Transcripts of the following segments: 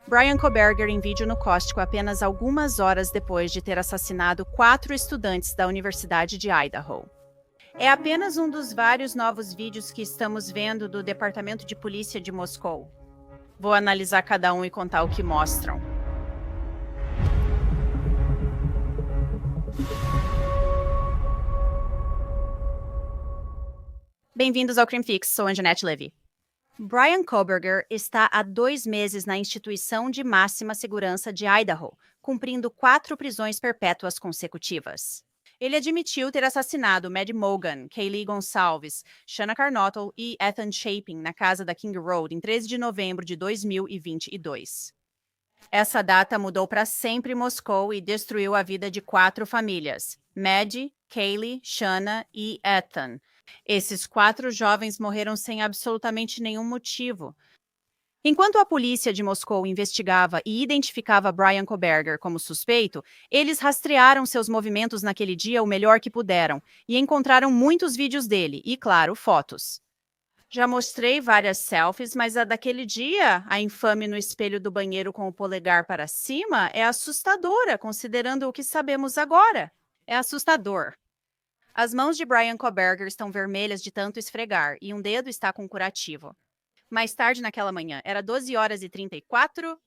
Brian Koberger em vídeo no Costco apenas algumas horas depois de ter assassinado 4 estudantes da Universidade de Idaho. É apenas um dos vários novos vídeos que estamos vendo do Departamento de Polícia de Moscou. Vou analisar cada um e contar o que mostram. Bem-vindos ao Crime Fix, sou Anjanette Levy. Brian Koberger está há 2 meses na instituição de máxima segurança de Idaho, cumprindo 4 prisões perpétuas consecutivas. Ele admitiu ter assassinado Maddie Mogan, Kaylee Gonçalves, Shanna Carnottle e Ethan Chapin na casa da King Road em 13 de novembro de 2022. Essa data mudou para sempre Moscou e destruiu a vida de 4 famílias: Maddie, Kaylee, Shanna e Ethan. Esses 4 jovens morreram sem absolutamente nenhum motivo. Enquanto a polícia de Moscou investigava e identificava Brian Koberger como suspeito, eles rastrearam seus movimentos naquele dia o melhor que puderam e encontraram muitos vídeos dele e, claro, fotos. Já mostrei várias selfies, mas a daquele dia, a infame no espelho do banheiro com o polegar para cima, é assustadora, considerando o que sabemos agora. É assustador. As mãos de Brian Koberger estão vermelhas de tanto esfregar e um dedo está com curativo. Mais tarde naquela manhã, era 12h34.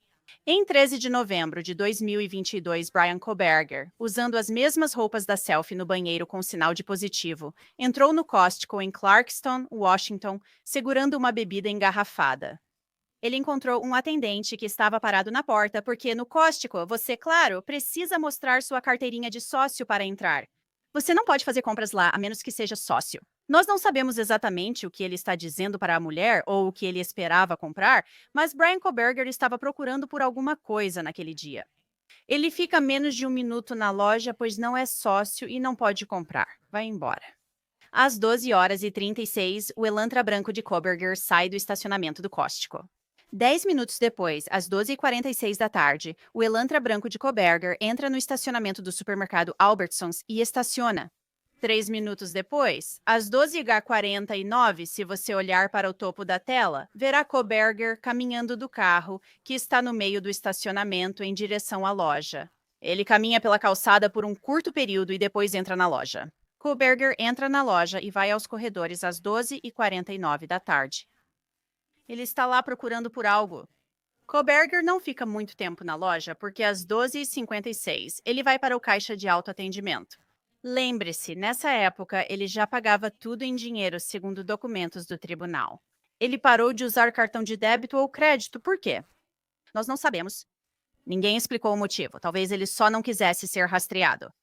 Em 13 de novembro de 2022, Brian Koberger, usando as mesmas roupas da selfie no banheiro com sinal de positivo, entrou no Costco em Clarkston, Washington, segurando uma bebida engarrafada. Ele encontrou um atendente que estava parado na porta porque no Costco você, claro, precisa mostrar sua carteirinha de sócio para entrar. Você não pode fazer compras lá a menos que seja sócio. Nós não sabemos exatamente o que ele está dizendo para a mulher ou o que ele esperava comprar, mas Brian Koberger estava procurando por alguma coisa naquele dia. Ele fica menos de 1 minuto na loja, pois não é sócio e não pode comprar. Vai embora. Às 12h36, o Elantra branco de Koberger sai do estacionamento do Costco. 10 minutos depois, às 12h46 da tarde, o Elantra branco de Koberger entra no estacionamento do supermercado Albertsons e estaciona. 3 minutos depois, às 12h49, se você olhar para o topo da tela, verá Koberger caminhando do carro, que está no meio do estacionamento em direção à loja. Ele caminha pela calçada por um curto período e depois entra na loja. Koberger entra na loja e vai aos corredores às 12h49 da tarde. Ele está lá procurando por algo. Koberger não fica muito tempo na loja porque às 12h56 ele vai para o caixa de autoatendimento. Lembre-se, nessa época ele já pagava tudo em dinheiro segundo documentos do tribunal. Ele parou de usar cartão de débito ou crédito, por quê? Nós não sabemos. Ninguém explicou o motivo, talvez ele só não quisesse ser rastreado.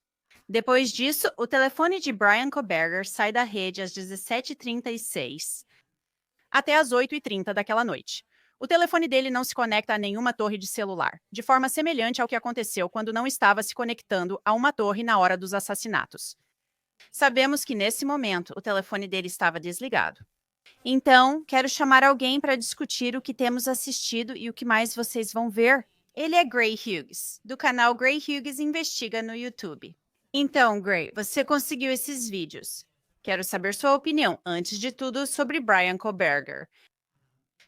Depois disso, o telefone de Brian Koberger sai da rede às 17h36. Até às 8h30 daquela noite. O telefone dele não se conecta a nenhuma torre de celular, de forma semelhante ao que aconteceu quando não estava se conectando a uma torre na hora dos assassinatos. Sabemos que nesse momento o telefone dele estava desligado. Então, quero chamar alguém para discutir o que temos assistido e o que mais vocês vão ver. Ele é Gray Hughes, do canal Gray Hughes Investiga no YouTube. Então, Gray, você conseguiu esses vídeos. Quero saber sua opinião, antes de tudo, sobre Brian Koberger.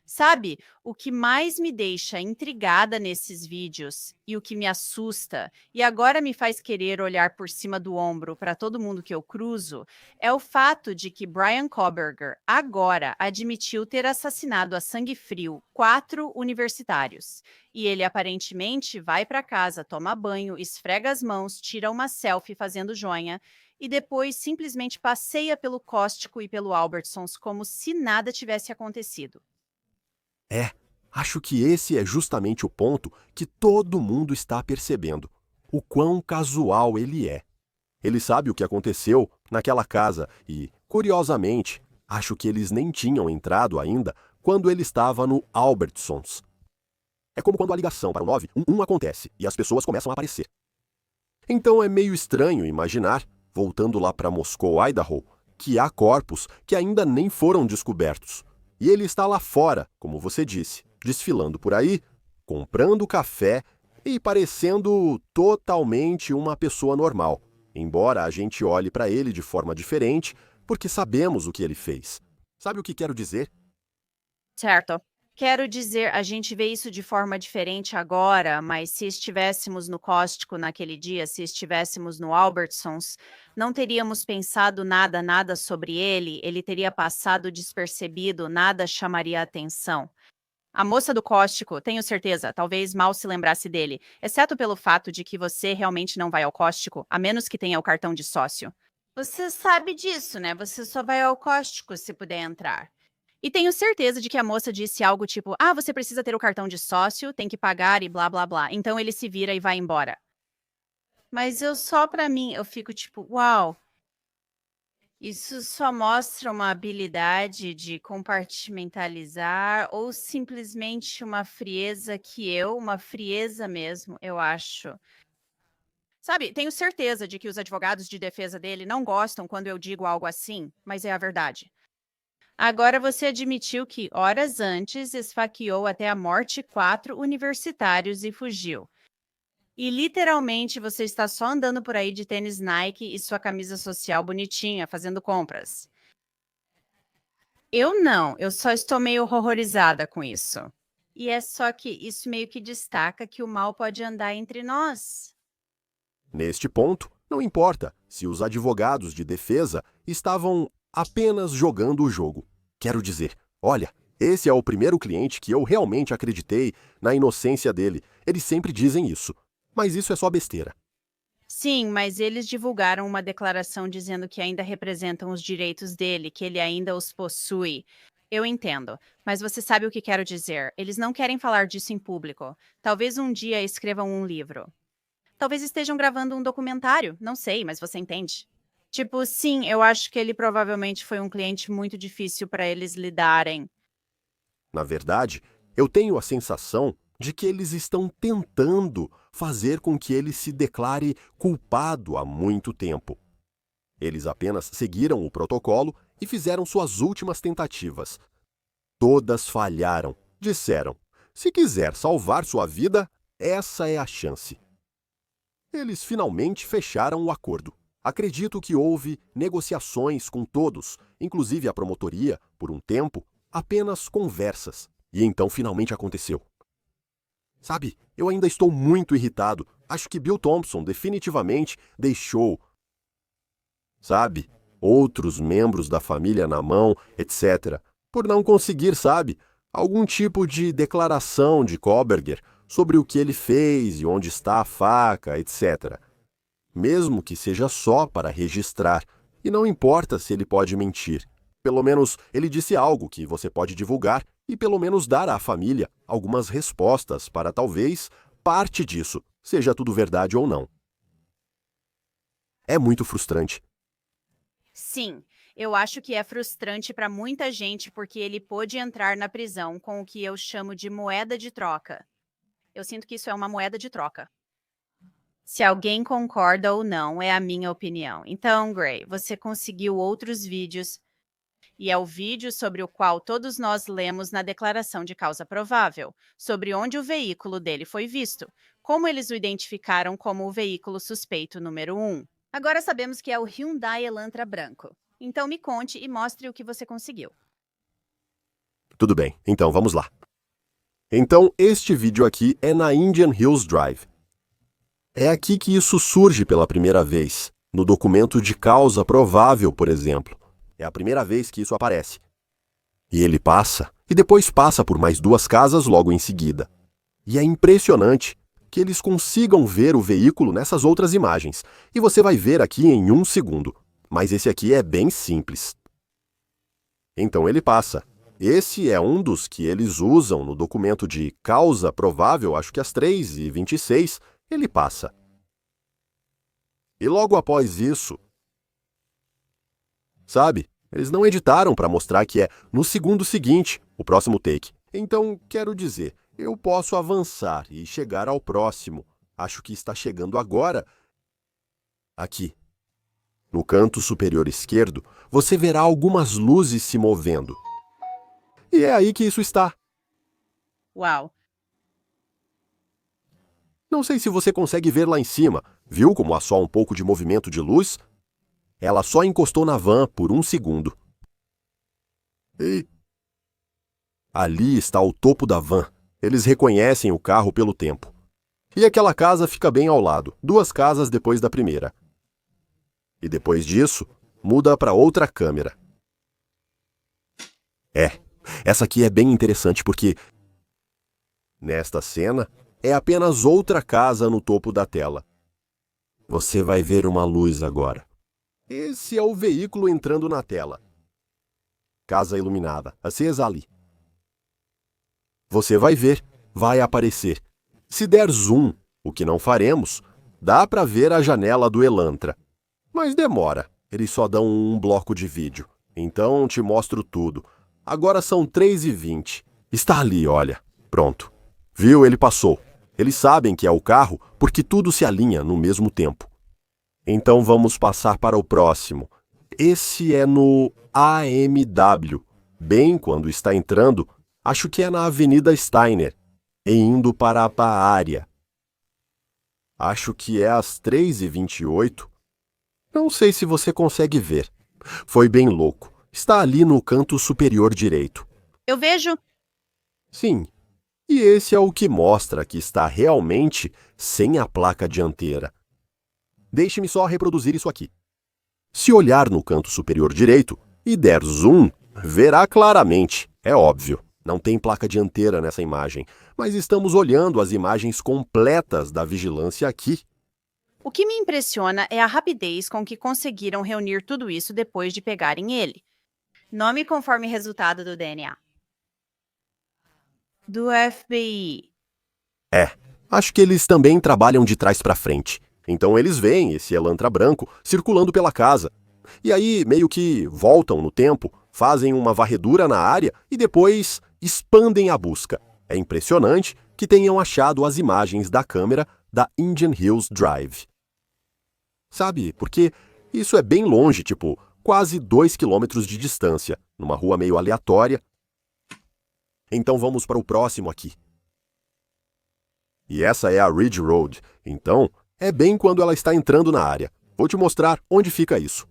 Sabe, o que mais me deixa intrigada nesses vídeos e o que me assusta e agora me faz querer olhar por cima do ombro para todo mundo que eu cruzo é o fato de que Brian Koberger agora admitiu ter assassinado a sangue frio 4 universitários. E ele aparentemente vai para casa, toma banho, esfrega as mãos, tira uma selfie fazendo joinha e depois simplesmente passeia pelo Costco e pelo Albertsons como se nada tivesse acontecido. Acho que esse é justamente o ponto que todo mundo está percebendo. O quão casual ele é. Ele sabe o que aconteceu naquela casa e, curiosamente, acho que eles nem tinham entrado ainda quando ele estava no Albertsons. É como quando a ligação para o 911 acontece e as pessoas começam a aparecer. Então é meio estranho imaginar, voltando lá para Moscou, Idaho, que há corpos que ainda nem foram descobertos. E ele está lá fora, como você disse, desfilando por aí, comprando café e parecendo totalmente uma pessoa normal, embora a gente olhe para ele de forma diferente, porque sabemos o que ele fez. Sabe o que quero dizer? Certo. Quero dizer, a gente vê isso de forma diferente agora, mas se estivéssemos no Costco naquele dia, se estivéssemos no Albertsons, não teríamos pensado nada sobre ele teria passado despercebido, nada chamaria atenção. A moça do Costco, tenho certeza, talvez mal se lembrasse dele, exceto pelo fato de que você realmente não vai ao Costco, a menos que tenha o cartão de sócio. Você sabe disso, né? Você só vai ao Costco se puder entrar. E tenho certeza de que a moça disse algo tipo: ah, você precisa ter o cartão de sócio, tem que pagar e blá blá blá. Então ele se vira e vai embora. Mas pra mim, eu fico tipo, uau, isso só mostra uma habilidade de compartimentalizar ou simplesmente uma frieza uma frieza mesmo, eu acho. Sabe, tenho certeza de que os advogados de defesa dele não gostam quando eu digo algo assim, mas é a verdade. Agora você admitiu que, horas antes, esfaqueou até a morte 4 universitários e fugiu. E literalmente você está só andando por aí de tênis Nike e sua camisa social bonitinha, fazendo compras. Eu não, eu só estou meio horrorizada com isso. E é só que isso meio que destaca que o mal pode andar entre nós. Neste ponto, não importa se os advogados de defesa estavam apenas jogando o jogo. Quero dizer, olha, esse é o primeiro cliente que eu realmente acreditei na inocência dele. Eles sempre dizem isso. Mas isso é só besteira. Sim, mas eles divulgaram uma declaração dizendo que ainda representam os direitos dele, que ele ainda os possui. Eu entendo, mas você sabe o que quero dizer. Eles não querem falar disso em público. Talvez um dia escrevam um livro. Talvez estejam gravando um documentário, não sei, mas você entende. Tipo, sim, eu acho que ele provavelmente foi um cliente muito difícil para eles lidarem. Na verdade, eu tenho a sensação de que eles estão tentando fazer com que ele se declare culpado há muito tempo. Eles apenas seguiram o protocolo e fizeram suas últimas tentativas. Todas falharam. Disseram: se quiser salvar sua vida, essa é a chance. Eles finalmente fecharam o acordo. Acredito que houve negociações com todos, inclusive a promotoria, por um tempo, apenas conversas. E então finalmente aconteceu. Sabe, eu ainda estou muito irritado. Acho que Bill Thompson definitivamente deixou, sabe, outros membros da família na mão, etc., por não conseguir, sabe, algum tipo de declaração de Koberger sobre o que ele fez e onde está a faca, etc. Mesmo que seja só para registrar, e não importa se ele pode mentir. Pelo menos ele disse algo que você pode divulgar e pelo menos dar à família algumas respostas para talvez parte disso seja tudo verdade ou não. É muito frustrante. Sim, eu acho que é frustrante para muita gente porque ele pôde entrar na prisão com o que eu chamo de moeda de troca. Eu sinto que isso é uma moeda de troca. Se alguém concorda ou não, é a minha opinião. Então, Gray, você conseguiu outros vídeos, e é o vídeo sobre o qual todos nós lemos na declaração de causa provável, sobre onde o veículo dele foi visto, como eles o identificaram como o veículo suspeito número 1. Agora sabemos que é o Hyundai Elantra branco. Então me conte e mostre o que você conseguiu. Tudo bem, então vamos lá. Então, este vídeo aqui é na Indian Hills Drive. É aqui que isso surge pela primeira vez, no documento de causa provável, por exemplo. É a primeira vez que isso aparece. E ele passa, e depois passa por mais 2 casas logo em seguida. E é impressionante que eles consigam ver o veículo nessas outras imagens. E você vai ver aqui em 1 segundo. Mas esse aqui é bem simples. Então ele passa. Esse é um dos que eles usam no documento de causa provável, acho que às 3h26, ele passa. E logo após isso, sabe, eles não editaram para mostrar que é no segundo seguinte, o próximo take. Então, quero dizer, eu posso avançar e chegar ao próximo. Acho que está chegando agora. Aqui. No canto superior esquerdo, você verá algumas luzes se movendo. E é aí que isso está. Uau! Não sei se você consegue ver lá em cima. Viu como há só um pouco de movimento de luz? Ela só encostou na van por 1 segundo. Ali está o topo da van. Eles reconhecem o carro pelo tempo. E aquela casa fica bem ao lado, 2 casas depois da primeira. E depois disso, muda para outra câmera. Essa aqui é bem interessante porque nesta cena é apenas outra casa no topo da tela. Você vai ver uma luz agora. Esse é o veículo entrando na tela. Casa iluminada, acesa ali. Você vai ver, vai aparecer. Se der zoom, o que não faremos, dá para ver a janela do Elantra. Mas demora, eles só dão um bloco de vídeo. Então te mostro tudo. Agora são 3h20. Está ali, olha. Pronto. Viu? Ele passou. Eles sabem que é o carro porque tudo se alinha no mesmo tempo. Então vamos passar para o próximo. Esse é no AMW. Bem quando está entrando, acho que é na Avenida Steiner, e indo para a área. Acho que é às 3h28. Não sei se você consegue ver. Foi bem louco. Está ali no canto superior direito. Eu vejo. Sim. E esse é o que mostra que está realmente sem a placa dianteira. Deixe-me só reproduzir isso aqui. Se olhar no canto superior direito e der zoom, verá claramente. É óbvio, não tem placa dianteira nessa imagem, mas estamos olhando as imagens completas da vigilância aqui. O que me impressiona é a rapidez com que conseguiram reunir tudo isso depois de pegarem ele. Nome conforme resultado do DNA. Do FBI. Acho que eles também trabalham de trás para frente. Então eles veem esse Elantra branco circulando pela casa. E aí meio que voltam no tempo, fazem uma varredura na área e depois expandem a busca. É impressionante que tenham achado as imagens da câmera da Indian Hills Drive. Sabe, porque isso é bem longe, tipo, quase 2 quilômetros de distância, numa rua meio aleatória. Então vamos para o próximo aqui. E essa é a Ridge Road, então é bem quando ela está entrando na área. Vou te mostrar onde fica isso.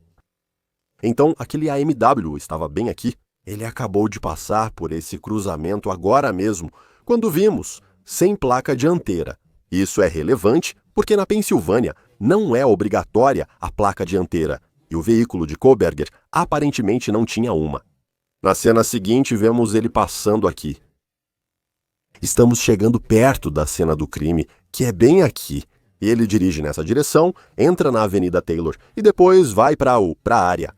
Então, aquele AMW estava bem aqui. Ele acabou de passar por esse cruzamento agora mesmo, quando vimos, sem placa dianteira. Isso é relevante porque na Pensilvânia não é obrigatória a placa dianteira, e o veículo de Kohberger aparentemente não tinha uma. Na cena seguinte, vemos ele passando aqui. Estamos chegando perto da cena do crime, que é bem aqui. E ele dirige nessa direção, entra na Avenida Taylor e depois vai para a área.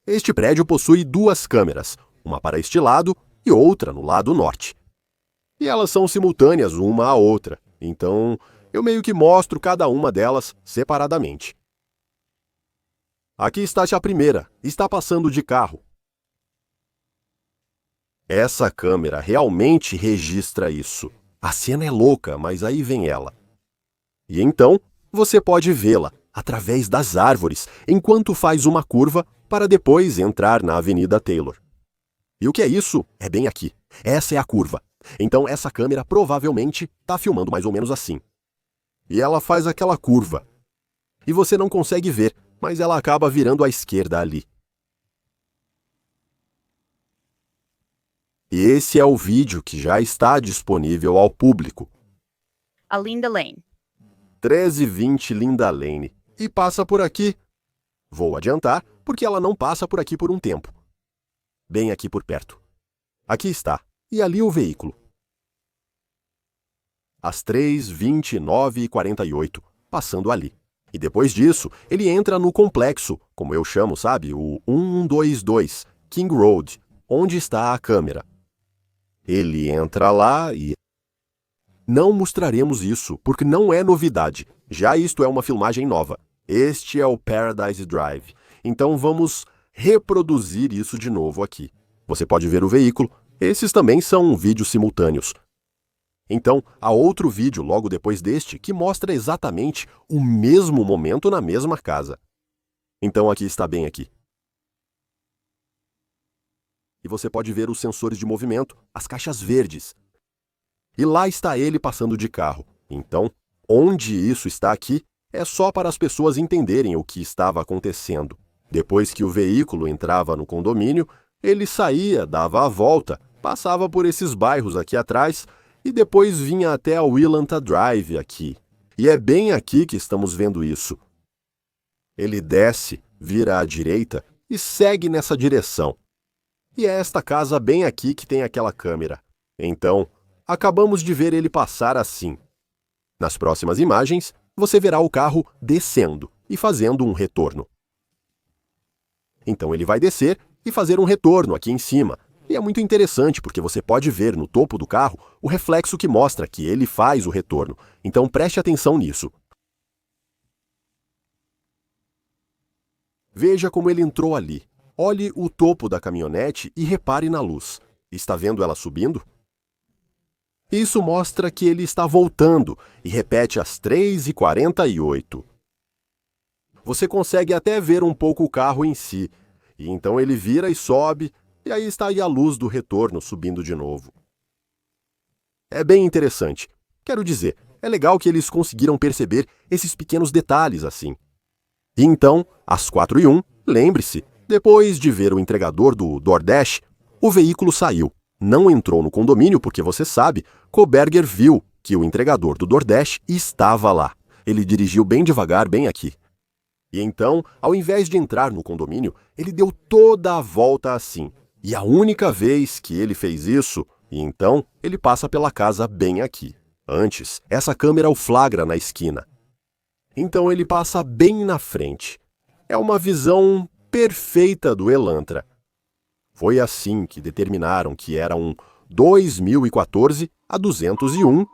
Este prédio possui 2 câmeras, uma para este lado e outra no lado norte. E elas são simultâneas uma à outra, então eu meio que mostro cada uma delas separadamente. Aqui está a primeira, está passando de carro. Essa câmera realmente registra isso. A cena é louca, mas aí vem ela. E então, você pode vê-la através das árvores, enquanto faz uma curva para depois entrar na Avenida Taylor. E o que é isso? É bem aqui. Essa é a curva. Então essa câmera provavelmente está filmando mais ou menos assim. E ela faz aquela curva. E você não consegue ver, mas ela acaba virando à esquerda ali. E esse é o vídeo que já está disponível ao público. A Linda Lane. 1320 Linda Lane. E passa por aqui. Vou adiantar, porque ela não passa por aqui por um tempo. Bem aqui por perto. Aqui está. E ali o veículo. Às 3h20, 9h48, passando ali. E depois disso, ele entra no complexo, como eu chamo, sabe? O 122, King Road, onde está a câmera. Ele entra lá e... Não mostraremos isso, porque não é novidade. Já isto é uma filmagem nova. Este é o Paradise Drive. Então vamos reproduzir isso de novo aqui. Você pode ver o veículo. Esses também são vídeos simultâneos. Então, há outro vídeo logo depois deste que mostra exatamente o mesmo momento na mesma casa. Então aqui está bem aqui. E você pode ver os sensores de movimento, as caixas verdes. E lá está ele passando de carro. Então, onde isso está aqui é só para as pessoas entenderem o que estava acontecendo. Depois que o veículo entrava no condomínio, ele saía, dava a volta, Passava por esses bairros aqui atrás e depois vinha até a Willanta Drive aqui. E é bem aqui que estamos vendo isso. Ele desce, vira à direita e segue nessa direção. E é esta casa bem aqui que tem aquela câmera. Então, acabamos de ver ele passar assim. Nas próximas imagens, você verá o carro descendo e fazendo um retorno. Então ele vai descer e fazer um retorno aqui em cima. E é muito interessante porque você pode ver no topo do carro o reflexo que mostra que ele faz o retorno. Então preste atenção nisso. Veja como ele entrou ali. Olhe o topo da caminhonete e repare na luz. Está vendo ela subindo? Isso mostra que ele está voltando e repete às 3h48. Você consegue até ver um pouco o carro em si. E então ele vira e sobe, e aí está aí a luz do retorno subindo de novo. É bem interessante. Quero dizer, é legal que eles conseguiram perceber esses pequenos detalhes assim. E então, às 4h01, lembre-se, depois de ver o entregador do DoorDash, o veículo saiu. Não entrou no condomínio porque, você sabe, Koberger viu que o entregador do DoorDash estava lá. Ele dirigiu bem devagar, bem aqui. E então, ao invés de entrar no condomínio, ele deu toda a volta assim. E a única vez que ele fez isso, e então ele passa pela casa bem aqui. Antes, essa câmera o flagra na esquina. Então ele passa bem na frente. É uma visão perfeita do Elantra. Foi assim que determinaram que era um 2014 a 201.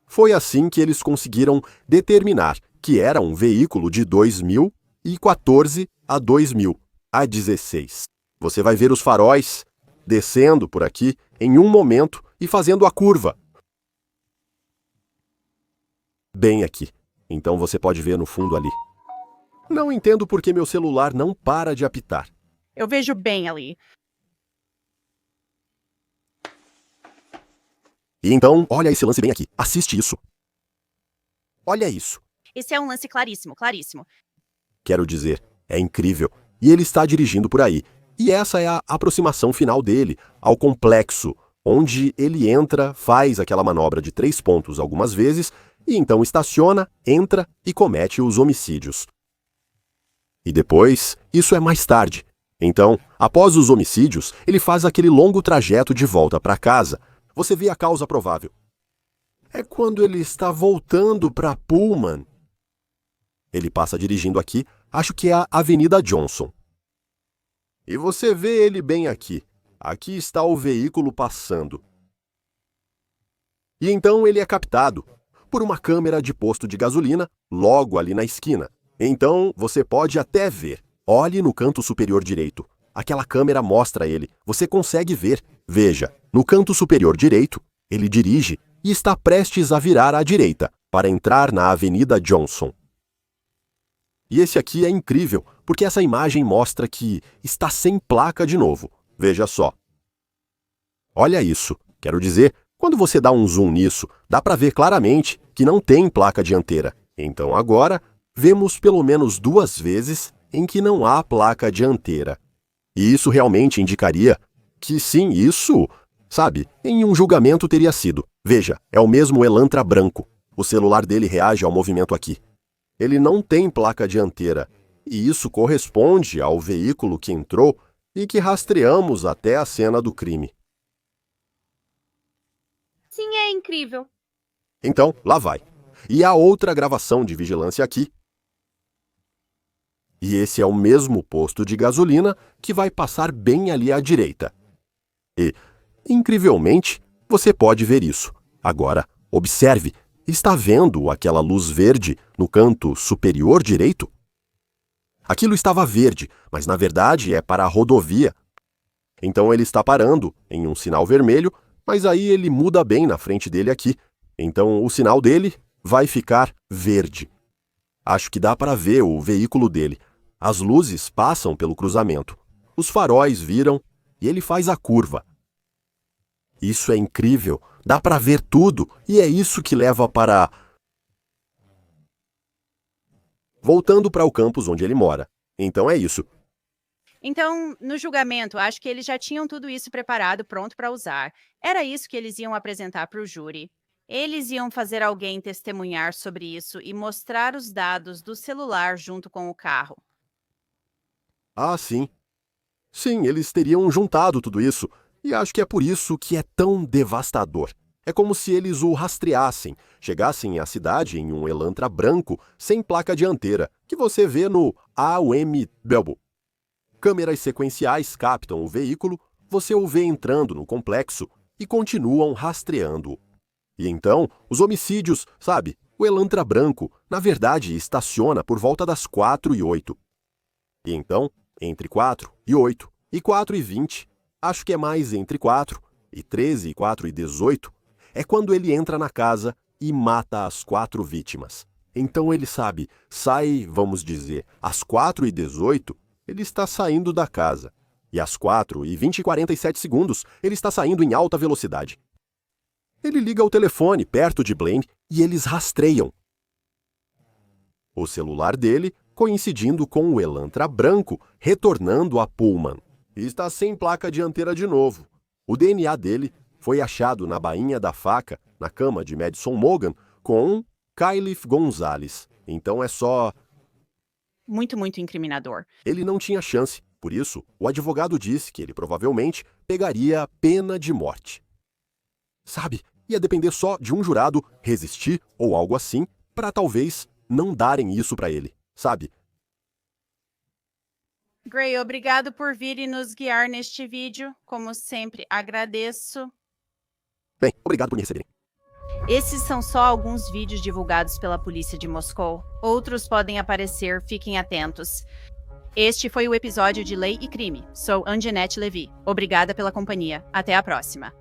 Foi assim que eles conseguiram determinar que era um veículo de 2014 a 2016. Você vai ver os faróis descendo por aqui em um momento e fazendo a curva. Bem aqui. Então você pode ver no fundo ali. Não entendo por que meu celular não para de apitar. Eu vejo bem ali. E então, olha esse lance bem aqui. Assiste isso. Olha isso. Esse é um lance claríssimo, claríssimo. Quero dizer, é incrível. E ele está dirigindo por aí. E essa é a aproximação final dele ao complexo, onde ele entra, faz aquela manobra de 3 pontos algumas vezes, e então estaciona, entra e comete os homicídios. E depois, isso é mais tarde. Então, após os homicídios, ele faz aquele longo trajeto de volta para casa. Você vê a causa provável. É quando ele está voltando para Pullman. Ele passa dirigindo aqui, acho que é a Avenida Johnson. E você vê ele bem aqui. Aqui está o veículo passando. E então ele é captado por uma câmera de posto de gasolina logo ali na esquina. Então você pode até ver. Olhe no canto superior direito. Aquela câmera mostra ele. Você consegue ver. Veja, no canto superior direito, ele dirige e está prestes a virar à direita para entrar na Avenida Johnson. E esse aqui é incrível, porque essa imagem mostra que está sem placa de novo. Veja só. Olha isso. Quero dizer, quando você dá um zoom nisso, dá para ver claramente que não tem placa dianteira. Então agora, vemos pelo menos 2 vezes em que não há placa dianteira. E isso realmente indicaria que sim, isso, sabe, em um julgamento teria sido. Veja, é o mesmo Elantra branco. O celular dele reage ao movimento aqui. Ele não tem placa dianteira, e isso corresponde ao veículo que entrou e que rastreamos até a cena do crime. Sim, é incrível. Então, lá vai. E a outra gravação de vigilância aqui. E esse é o mesmo posto de gasolina que vai passar bem ali à direita. E, incrivelmente, você pode ver isso. Agora, observe. Está vendo aquela luz verde no canto superior direito? Aquilo estava verde, mas na verdade é para a rodovia. Então ele está parando em um sinal vermelho, mas aí ele muda bem na frente dele aqui. Então o sinal dele vai ficar verde. Acho que dá para ver o veículo dele. As luzes passam pelo cruzamento. Os faróis viram e ele faz a curva. Isso é incrível. Dá para ver tudo e é isso que leva para... Voltando para o campus onde ele mora. Então é isso. Então, no julgamento, acho que eles já tinham tudo isso preparado, pronto para usar. Era isso que eles iam apresentar para o júri. Eles iam fazer alguém testemunhar sobre isso e mostrar os dados do celular junto com o carro. Ah, sim. Sim, eles teriam juntado tudo isso, e acho que é por isso que é tão devastador. É como se eles o rastreassem, chegassem à cidade em um Elantra branco sem placa dianteira, que você vê no AUM Belbo. Câmeras sequenciais captam o veículo, você o vê entrando no complexo e continuam rastreando-o. E então, os homicídios, sabe, o Elantra branco, na verdade, estaciona por volta das 4h08. E então, entre 4h08 e 4h20, acho que é mais entre 4h13 e 4h18, é quando ele entra na casa e mata as 4 vítimas. Então ele sabe, sai, vamos dizer, às 4h18, ele está saindo da casa. E às 4h20 e 47 segundos, ele está saindo em alta velocidade. Ele liga o telefone perto de Blaine e eles rastreiam o celular dele, coincidindo com o Elantra branco, retornando a Pullman. Está sem placa dianteira de novo. O DNA dele foi achado na bainha da faca, na cama de Madison Mogan, com Kylif Gonzalez. Então é só... Muito, muito incriminador. Ele não tinha chance. Por isso, o advogado disse que ele provavelmente pegaria a pena de morte. Sabe, ia depender só de um jurado resistir ou algo assim, para talvez não darem isso para ele, sabe? Gray, obrigado por vir e nos guiar neste vídeo. Como sempre, agradeço. Bem, obrigado por me receberem. Esses são só alguns vídeos divulgados pela polícia de Moscou. Outros podem aparecer, fiquem atentos. Este foi o episódio de Lei e Crime. Sou Anjanette Levy. Obrigada pela companhia. Até a próxima.